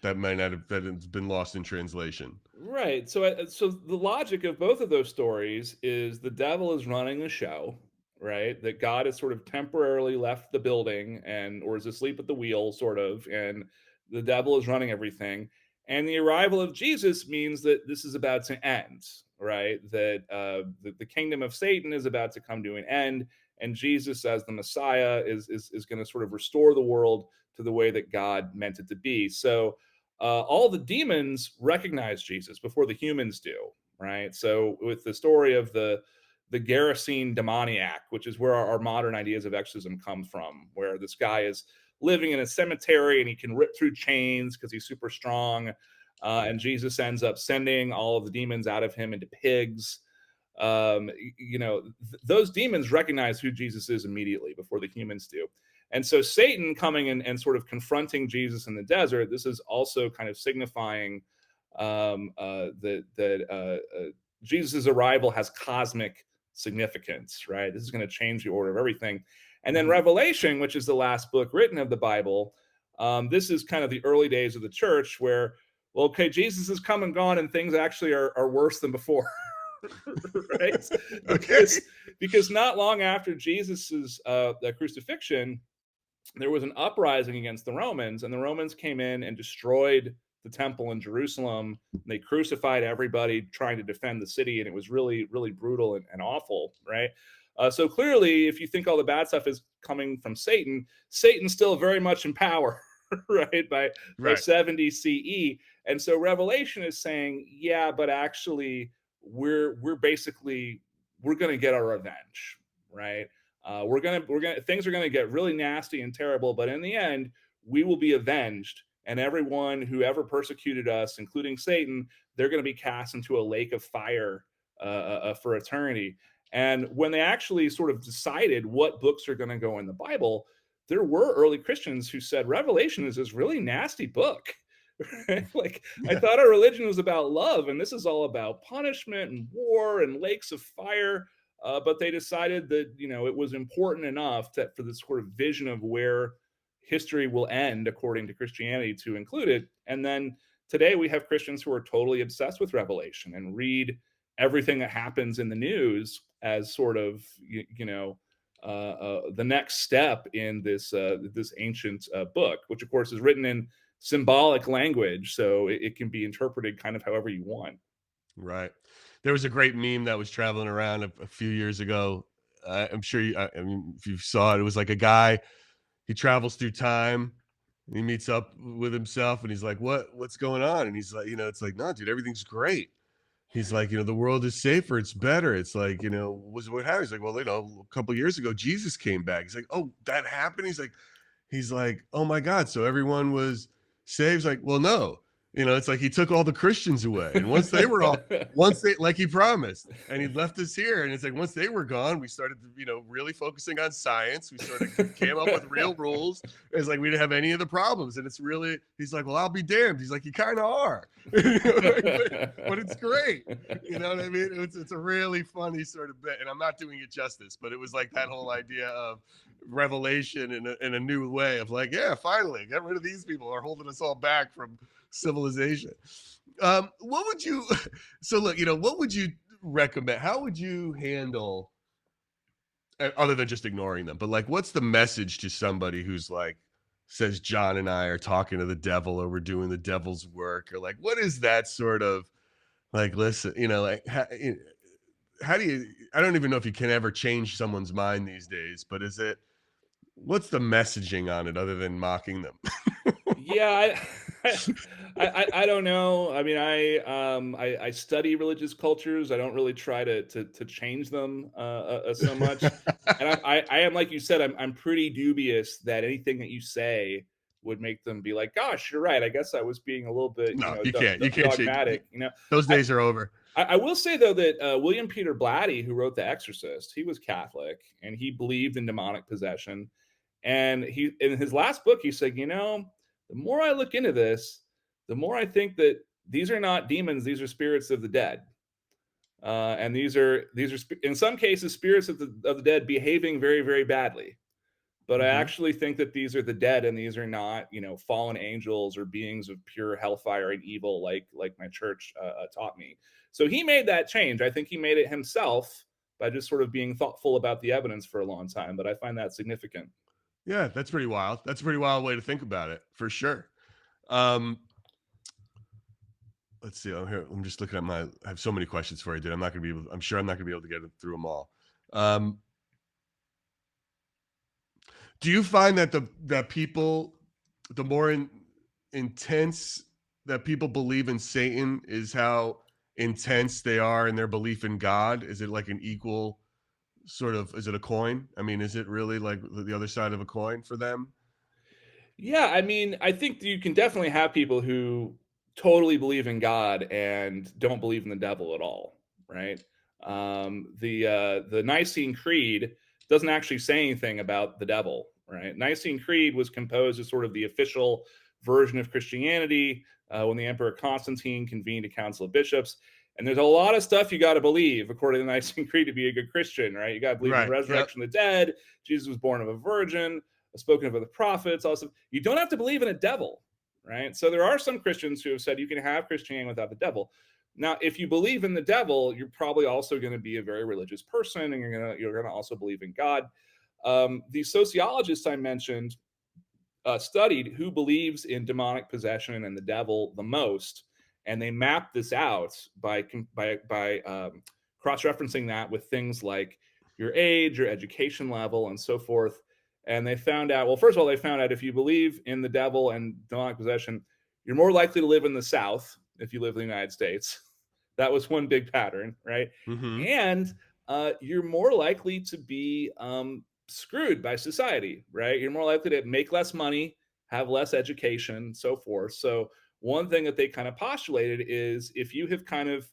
that might not have that has been lost in translation? Right. So the logic of both of those stories is the devil is running the show, right? That God has sort of temporarily left the building and or is asleep at the wheel, sort of, and the devil is running everything. And the arrival of Jesus means that this is about to end, right? That the kingdom of Satan is about to come to an end, and Jesus, as the Messiah, is going to sort of restore the world to the way that God meant it to be. So all the demons recognize Jesus before the humans do, right? So with the story of the Gerasene demoniac, which is where our modern ideas of exorcism come from, where this guy is living in a cemetery and he can rip through chains because he's super strong, and Jesus ends up sending all of the demons out of him into pigs. Those demons recognize who Jesus is immediately before the humans do. And so Satan coming and sort of confronting Jesus in the desert, this is also kind of signifying that Jesus' arrival has cosmic significance, right? This is going to change the order of everything. And then Mhm. Revelation, which is the last book written of the Bible, this is kind of the early days of the church where, well, okay, Jesus has come and gone and things actually are worse than before. Right? Okay. Because not long after Jesus's crucifixion, there was an uprising against the Romans, and the Romans came in and destroyed the temple in Jerusalem. They crucified everybody trying to defend the city, and it was really, really brutal and awful, right? So clearly, if you think all the bad stuff is coming from Satan, Satan's still very much in power, right? By Right. 70 CE, and so Revelation is saying, yeah, but actually, we're basically we're going to get our revenge, right? We're gonna things are gonna get really nasty and terrible, but in the end, we will be avenged, and everyone who ever persecuted us, including Satan, they're gonna be cast into a lake of fire for eternity. And when they actually sort of decided what books are going to go in the Bible, there were early Christians who said Revelation is this really nasty book. Right? Like, I Yeah. thought our religion was about love, and this is all about punishment and war and lakes of fire. but they decided that it was important enough that for this sort of vision of where history will end according to Christianity to include it. And then today we have Christians who are totally obsessed with Revelation and read everything that happens in the news as sort of the next step in this ancient book, which of course is written in symbolic language, so it can be interpreted kind of however you want. Right. There was a great meme that was traveling around a few years ago. I'm sure I mean, if you saw it, it was like a guy, he travels through time and he meets up with himself and he's like, what's going on? And he's like, it's like, no, dude, everything's great. He's like, the world is safer, it's better. It's like, what happened? He's like, well, a couple years ago, Jesus came back. He's like, oh, that happened. He's like, oh my God. So everyone was saved. He's like, well, no. It's like he took all the Christians away. And once they, like he promised, and he left us here. And it's like, once they were gone, we started, really focusing on science. We sort of came up with real rules. It's like, we didn't have any of the problems. And it's really, he's like, well, I'll be damned. He's like, you kind of are, but it's great. You know what I mean? It's a really funny sort of bit. And I'm not doing it justice, but it was like that whole idea of revelation in a new way of like, yeah, finally get rid of these people who are holding us all back from civilization. What would you so look, what would you recommend? How would you handle, other than just ignoring them, but like, what's the message to somebody who's like, says John and I are talking to the devil, or we're doing the devil's work, or like, what is that sort of like, listen, like, how do you, I don't even know if you can ever change someone's mind these days, but what's the messaging on it other than mocking them? Yeah, I don't know. I mean, I study religious cultures. I don't really try to change them so much. And I am, like you said, I'm pretty dubious that anything that you say would make them be like, "Gosh, you're right. I guess I was being a little bit, No, you can't change. dogmatic." Those I days are over. I will say though that William Peter Blatty, who wrote The Exorcist, he was Catholic and he believed in demonic possession. And he, in his last book, he said, the more I look into this, the more I think that these are not demons; these are spirits of the dead. And these are in some cases spirits of the dead behaving very very badly. But I Hmm. actually think that these are the dead, and these are not fallen angels or beings of pure hellfire and evil, like my church taught me. So he made that change. I think he made it himself by just sort of being thoughtful about the evidence for a long time. But I find that significant. Yeah, that's pretty wild. That's a pretty wild way to think about it, for sure. Um, let's see. I'm just looking at I have so many questions for you, dude. I'm sure I'm not gonna be able to get through them all. Um, do you find that that people, the more intense that people believe in Satan, is how intense they are in their belief in God? Is it like an equal sort of? Is it a coin? I mean, is it really like the other side of a coin for them? Yeah, I mean, I think you can definitely have people who totally believe in God and don't believe in the devil at all, right? The Nicene Creed doesn't actually say anything about the devil, right? Nicene Creed was composed as sort of the official version of Christianity when the Emperor Constantine convened a council of bishops. And there's a lot of stuff you got to believe according to the Nicene Creed to be a good Christian, right? You got to believe in the Right. Yep. resurrection of the dead. Jesus was born of a virgin, spoken of by the prophets. Also, you don't have to believe in a devil, right? So there are some Christians who have said you can have Christianity without the devil. Now, if you believe in the devil, you're probably also going to be a very religious person, and you're gonna also believe in God. The sociologists I mentioned studied who believes in demonic possession and the devil the most, and they mapped this out by cross-referencing that with things like your age, your education level, and so forth. And they found out, well, first of all, they found out if you believe in the devil and demonic possession, you're more likely to live in the South if you live in the United States. That was one big pattern, right? Hmm. And you're more likely to be screwed by society, right? You're more likely to make less money, have less education, so forth. So one thing that they kind of postulated is if you have kind of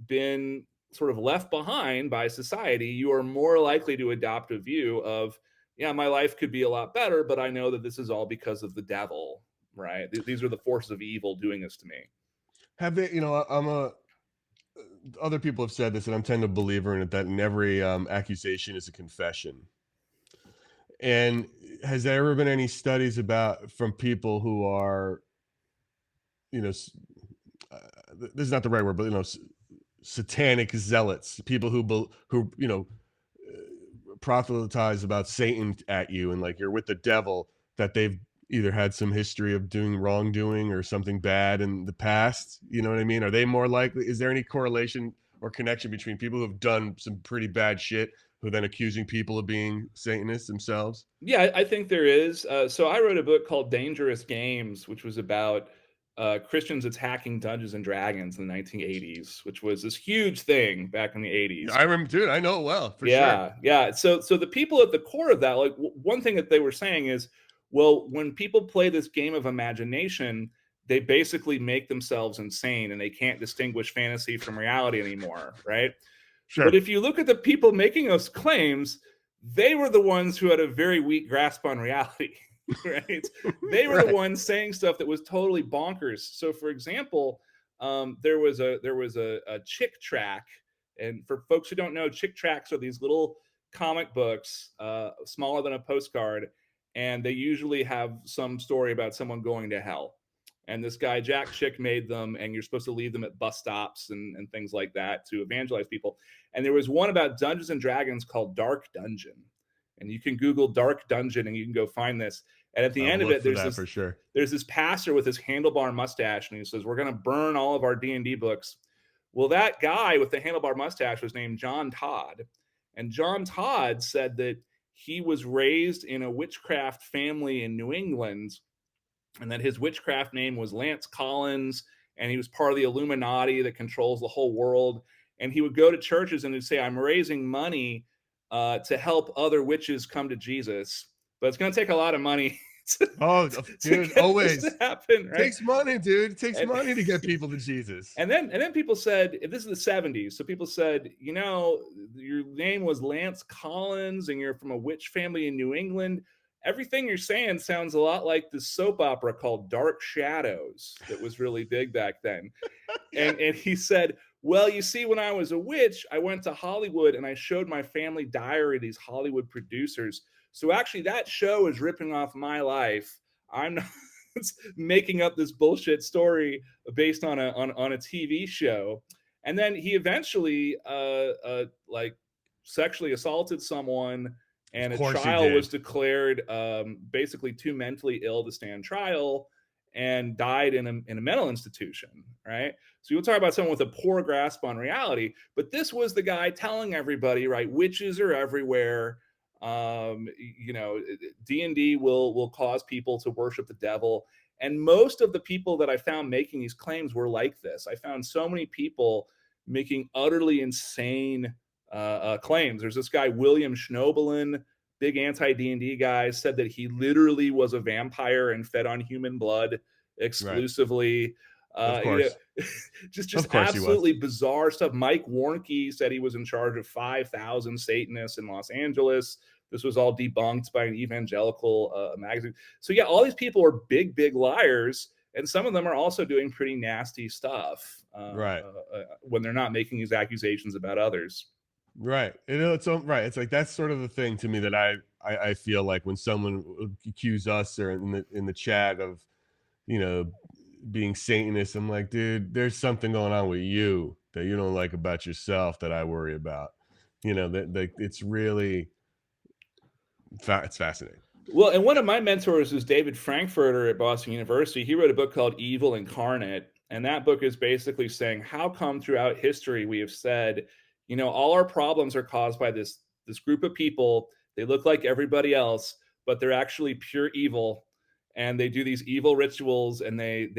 been sort of left behind by society, you are more likely to adopt a view of, yeah, my life could be a lot better, but I know that this is all because of the devil, right? These are the forces of evil doing this to me. Have they? I'm a other people have said this, and I'm tend to believer in it, that in every accusation is a confession. And has there ever been any studies about from people who are, you know, uh, this is not the right word, but satanic zealots, people who proselytize about Satan at you and like you're with the devil, that they've either had some history of doing wrongdoing or something bad in the past. You know what I mean? Are they more likely? Is there any correlation or connection between people who have done some pretty bad shit who are then accusing people of being Satanists themselves? Yeah, I think there is. So I wrote a book called Dangerous Games, which was about Christians attacking Dungeons and Dragons in the 1980s, which was this huge thing back in the Yeah, 80s. I remember, dude. I know it well for sure. Yeah, yeah. So the people at the core of that, like one thing that they were saying is, well, when people play this game of imagination, they basically make themselves insane and they can't distinguish fantasy from reality anymore, right? But Sure. if you look at the people making those claims, they were the ones who had a very weak grasp on reality, right? They were the Right. ones saying stuff that was totally bonkers. So, for example, there was a chick track, and for folks who don't know, chick tracks are these little comic books, smaller than a postcard, and they usually have some story about someone going to hell. And this guy Jack Chick made them, and you're supposed to leave them at bus stops and things like that to evangelize people. And there was one about Dungeons and Dragons called Dark Dungeon. And you can Google Dark Dungeon and you can go find this. And at the I'll end of look it, for that for sure. there's this pastor with his handlebar mustache, and he says, "We're going to burn all of our D&D books." Well, that guy with the handlebar mustache was named John Todd. And John Todd said that he was raised in a witchcraft family in New England, and that his witchcraft name was Lance Collins, and he was part of the Illuminati that controls the whole world. And he would go to churches and he'd say, "I'm raising money to help other witches come to Jesus, but it's going to take a lot of money to, Oh, to dude, get this to always happen, right?" takes money, dude. It takes And money to get people to Jesus. and then people said, this is the 70s. So people said, your name was Lance Collins and you're from a witch family in New England. Everything you're saying sounds a lot like the soap opera called Dark Shadows that was really big back then. Yeah. And he said, "Well, you see, when I was a witch, I went to Hollywood and I showed my family diary to these Hollywood producers. So actually, that show is ripping off my life. I'm not making up this bullshit story based on a TV show." And then he eventually like sexually assaulted someone, Of and a course he trial was did. declared, basically too mentally ill to stand trial, and died in a mental institution, right? So you'll talk about someone with a poor grasp on reality, but this was the guy telling everybody, right? Witches are everywhere. D&D will cause people to worship the devil. And most of the people that I found making these claims were like this. I found so many people making utterly insane claims. There's this guy, William Schnobelin, big anti D&D guy, said that he literally was a vampire and fed on human blood Right. exclusively. Of Uh, you know, course. just Of course he was. absolutely bizarre stuff. Mike Warnke said he was in charge of 5,000 Satanists in Los Angeles. This was all debunked by an evangelical magazine. So yeah, all these people are big, big liars, and some of them are also doing pretty nasty stuff Right. when they're not making these accusations about others. Right. Right. It's like that's sort of the thing to me that I feel like when someone would accuse us or in the chat of, you know, being Satanist, I'm like, dude, there's something going on with you that you don't like about yourself that I worry about. That it's really it's fascinating. Well, and one of my mentors is David Frankfurter at Boston University. He wrote a book called Evil Incarnate. And that book is basically saying, how come throughout history we have said, all our problems are caused by this group of people. They look like everybody else, but they're actually pure evil. And they do these evil rituals, and they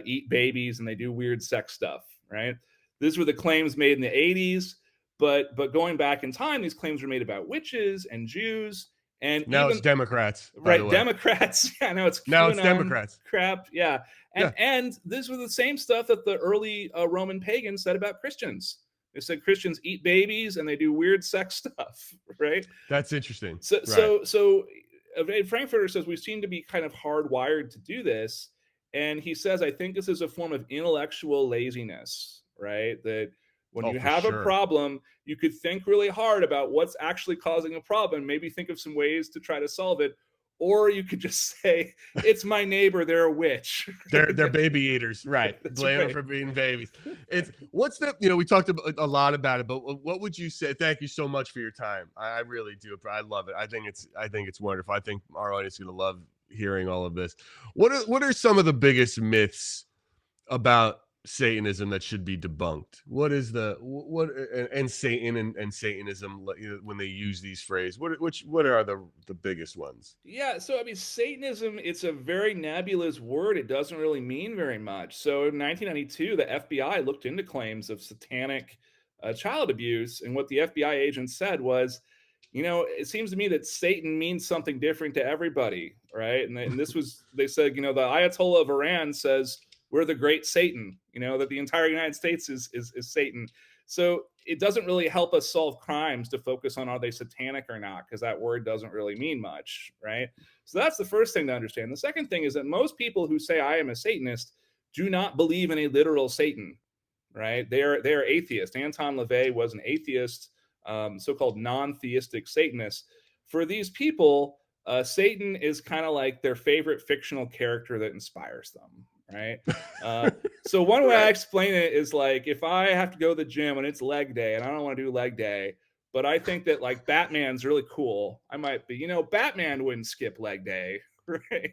eat babies, and they do weird sex stuff, right? These were the claims made in the 80s. But going back in time, these claims were made about witches and Jews, and Now it's even Democrats, by the right, way. Democrats. Yeah, no, it's Now it's QAnon Democrats. crap. Yeah, and Yeah. and this was the same stuff that the early Roman pagans said about Christians. They said Christians eat babies and they do weird sex stuff, right? That's interesting. So Right. so so Frankfurter says we seem to be kind of hardwired to do this, and he says I think this is a form of intellectual laziness, right? That When Oh, you for have a sure. problem, you could think really hard about what's actually causing a problem, maybe think of some ways to try to solve it. Or you could just say, it's my neighbor, they're a witch. They're baby eaters, right? That's Blame them right. for being babies. It's what's the we talked about a lot about it, but what would you say? Thank you so much for your time. I really do. I love it. I think it's wonderful. I think our audience is going to love hearing all of this. What are some of the biggest myths about Satanism that should be debunked? What is the what and Satan and Satanism, when they use these phrases? What are the biggest ones? Yeah, so I mean, Satanism, it's a very nebulous word. It doesn't really mean very much. So in 1992, the FBI looked into claims of satanic child abuse. And what the FBI agent said was, it seems to me that Satan means something different to everybody, right? And this was, they said, the Ayatollah of Iran says, we're the great Satan, that the entire United States is Satan. So it doesn't really help us solve crimes to focus on are they satanic or not, because that word doesn't really mean much, right? So that's the first thing to understand. The second thing is that most people who say I am a Satanist do not believe in a literal Satan, right? They are atheists. Anton LaVey was an atheist, so-called non-theistic Satanist. For these people, Satan is kind of like their favorite fictional character that inspires them, right? Uh, so one way I Right. explain it is like if I have to go to the gym and it's leg day and I don't want to do leg day, but I think that like Batman's really cool, I might be, Batman wouldn't skip leg day, right?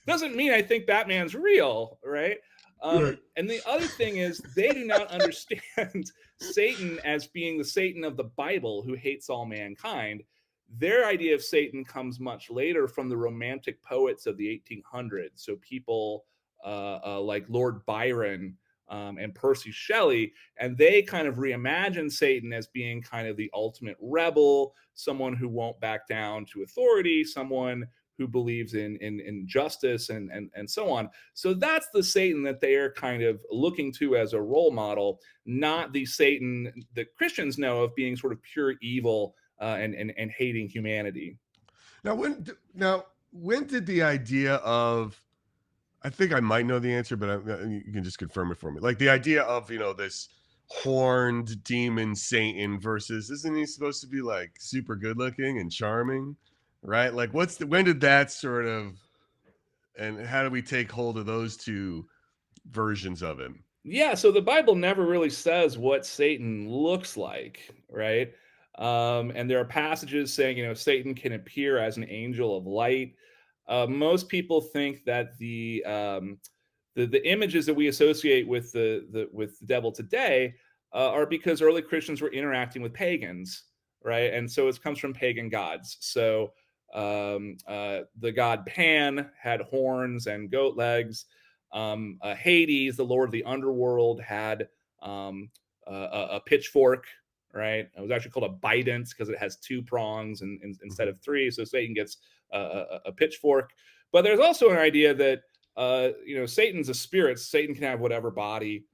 Doesn't mean I think Batman's real, right? Right. And the other thing is they do not understand Satan as being the Satan of the Bible who hates all mankind. Their idea of Satan comes much later from the Romantic poets of the 1800s. So people like Lord Byron and Percy Shelley, and they kind of reimagine Satan as being kind of the ultimate rebel, someone who won't back down to authority, someone who believes in justice and so on. So that's the Satan that they are kind of looking to as a role model, not the Satan that Christians know of being sort of pure evil and hating humanity. Now when did the idea of, I think I might know the answer, but you can just confirm it for me. Like the idea of, this horned demon Satan versus, isn't he supposed to be like super good looking and charming? Right? Like when did that sort of, and how do we take hold of those two versions of him? Yeah, so the Bible never really says what Satan looks like, right? And there are passages saying, Satan can appear as an angel of light. Most people think that the images that we associate with the devil today are because early Christians were interacting with pagans, right? And so it comes from pagan gods. So the god Pan had horns and goat legs. Hades, the lord of the underworld, had a pitchfork, right? It was actually called a bident because it has two prongs instead Mhm. of three. So Satan gets a pitchfork. But there's also an idea that Satan's a spirit. Satan can have whatever body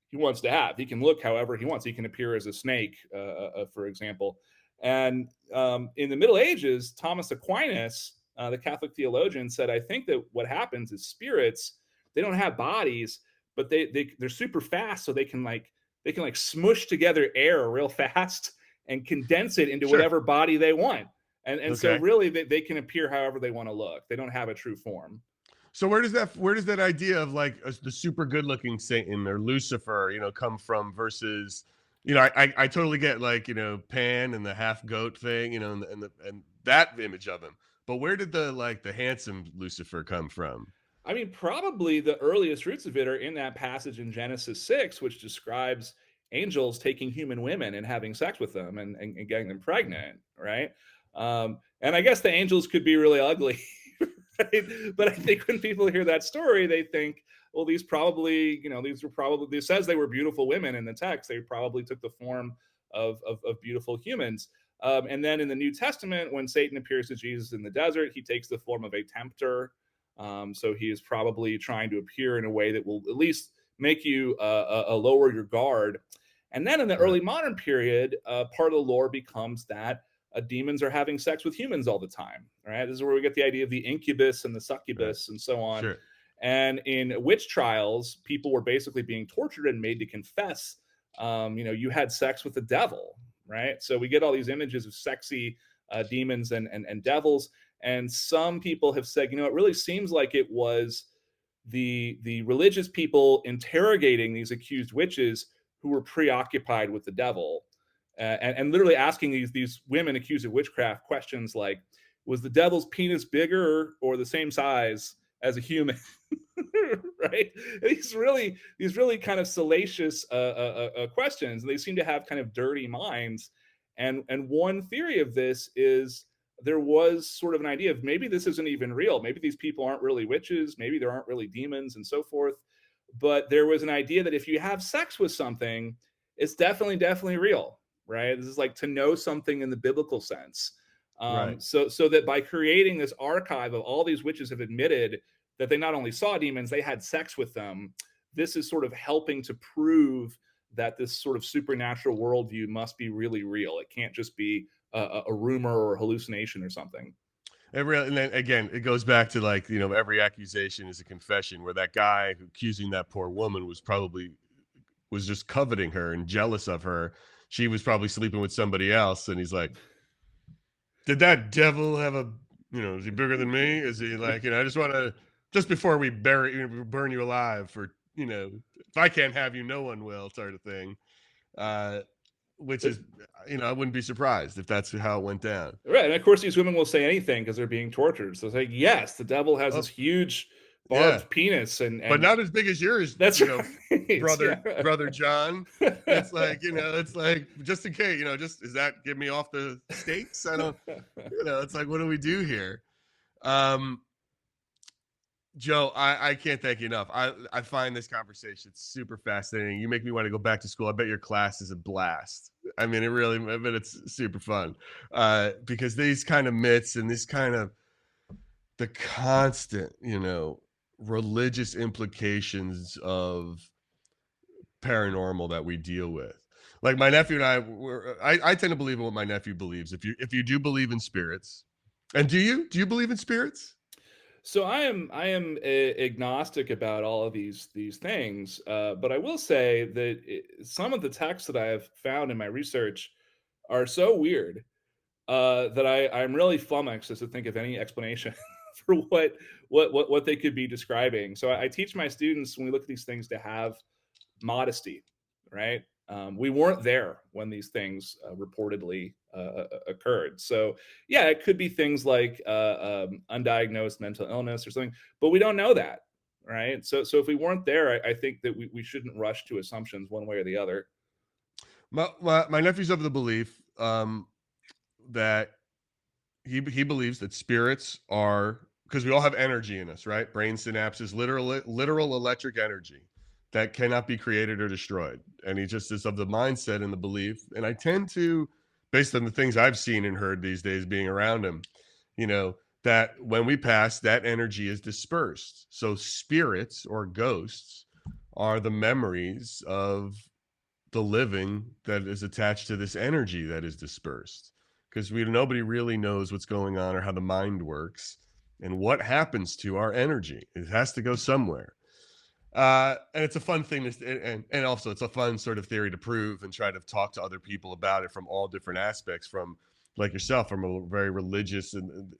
he wants to have. He can look however he wants. He can appear as a snake, for example. And in the Middle Ages, Thomas Aquinas, the Catholic theologian, said, "I think that what happens is spirits, they don't have bodies, but they're super fast, so they can like smush together air real fast and condense it into Sure. whatever body they want." And so Okay. really they can appear however they want to look. They don't have a true form. So where does that idea of like the super good looking Satan or Lucifer, come from versus, I totally get like, Pan and the half goat thing, and that image of him. But where did the handsome Lucifer come from? I mean, probably the earliest roots of it are in that passage in Genesis 6, which describes angels taking human women and having sex with them and getting them pregnant, right? And I guess the angels could be really ugly, right? But I think when people hear that story, they think, well, these says they were beautiful women in the text. They probably took the form of beautiful humans. And then in the New Testament, when Satan appears to Jesus in the desert, he takes the form of a tempter. So he is probably trying to appear in a way that will at least make you lower your guard. And then in the Right. early modern period, part of the lore becomes that demons are having sex with humans all the time. Right? This is where we get the idea of the incubus and the Right. succubus and so on. Sure. And in witch trials, people were basically being tortured and made to confess you had sex with the devil, right? So we get all these images of sexy demons and devils. And some people have said, it really seems like it was the religious people interrogating these accused witches who were preoccupied with the devil, and literally asking these women accused of witchcraft questions like, was the devil's penis bigger or the same size as a human? Right? These really kind of salacious questions. They seem to have kind of dirty minds. And one theory of this is there was sort of an idea of maybe this isn't even real. Maybe these people aren't really witches. Maybe there aren't really demons and so forth. But there was an idea that if you have sex with something, it's definitely real, right? This is like to know something in the biblical sense. Right. So that by creating this archive of all these witches have admitted that they not only saw demons, they had sex with them. This is sort of helping to prove that this sort of supernatural worldview must be really real. It can't just be a rumor or a hallucination or something. And then again, it goes back to like, every accusation is a confession, where that guy accusing that poor woman was just coveting her and jealous of her. She was probably sleeping with somebody else. And he's like, did that devil have is he bigger than me? Is he like, I just want to, just before we burn you alive for, if I can't have you, no one will, sort of thing. Which is, I wouldn't be surprised if that's how it went down. Right. And of course, these women will say anything because they're being tortured. So it's like, yes, the devil has Oh, this huge yeah, barbed penis. but And not as big as yours, that's right. brother John. It's like, it's like, just in case, just, is that get me off the stakes? I don't, it's like, what do we do here? Joe, I can't thank you enough. I find this conversation super fascinating. You make me want to go back to school. I bet your class is a blast. I mean, I bet it's super fun, because these kind of myths and this kind of the constant, religious implications of paranormal that we deal with. Like my nephew and I tend to believe in what my nephew believes. If you do believe in spirits, and do you believe in spirits? So I am agnostic about all of these things, but I will say that some of the texts that I have found in my research are so weird that I'm really flummoxed as to think of any explanation for what they could be describing. So I teach my students when we look at these things to have modesty, right? We weren't there when these things reportedly occurred. So, yeah, it could be things like undiagnosed mental illness or something, but we don't know that, right? So if we weren't there, I think that we shouldn't rush to assumptions one way or the other. My nephew's of the belief that he believes that spirits are, because we all have energy in us, right? Brain synapses, literal electric energy that cannot be created or destroyed. And he just is of the mindset and the belief. And I tend to, based on the things I've seen and heard these days being around him, that when we pass, that energy is dispersed. So spirits or ghosts are the memories of the living that is attached to this energy that is dispersed, because nobody really knows what's going on or how the mind works and what happens to our energy. It has to go somewhere. And it's a fun thing and also it's a fun sort of theory to prove and try to talk to other people about it from all different aspects, from like yourself, from a very religious and,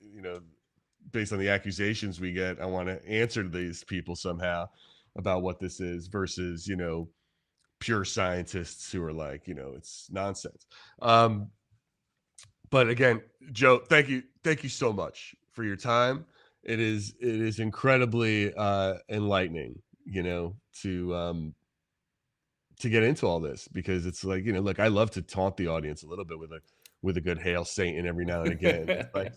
based on the accusations we get, I want to answer to these people somehow about what this is versus, pure scientists who are like, it's nonsense. But again, Joe, thank you so much for your time. It is incredibly enlightening, to get into all this, because it's like, look, I love to taunt the audience a little bit with a good Hail Satan every now and again. It's like,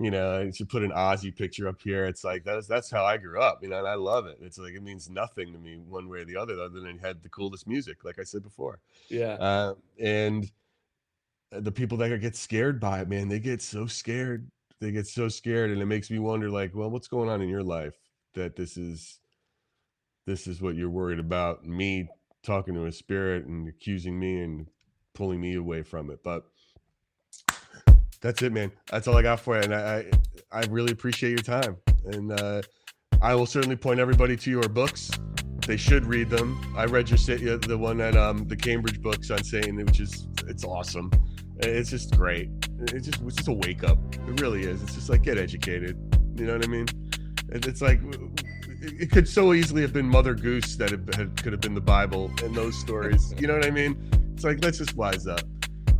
I should put an Ozzy picture up here. It's like that's how I grew up, and I love it. It's like it means nothing to me one way or the other than it had the coolest music, like I said before. Yeah. And the people that get scared by it, man, they get so scared. They get so scared, and it makes me wonder, like, well, what's going on in your life that this is what you're worried about? Me talking to a spirit and accusing me and pulling me away from it. But that's it, man. That's all I got for you. And I really appreciate your time. And I will certainly point everybody to your books. They should read them. I read the one at the Cambridge books on Satan, it's awesome. It's just great. It's just a wake up. It really is. It's just like, get educated. You know what I mean? It's like, it could so easily have been Mother Goose that could have been the Bible and those stories. You know what I mean? It's like, let's just wise up.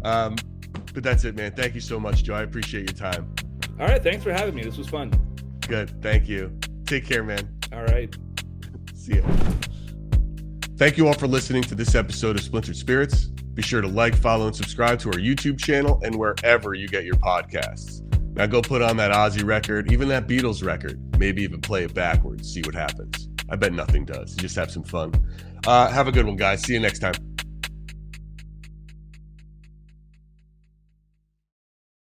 But that's it, man. Thank you so much, Joe. I appreciate your time. All right. Thanks for having me. This was fun. Good. Thank you. Take care, man. All right. See ya. Thank you all for listening to this episode of Splintered Spirits. Be sure to like, follow, and subscribe to our YouTube channel and wherever you get your podcasts. Now go put on that Ozzy record, even that Beatles record. Maybe even play it backwards, see what happens. I bet nothing does. Just have some fun. Have a good one, guys. See you next time.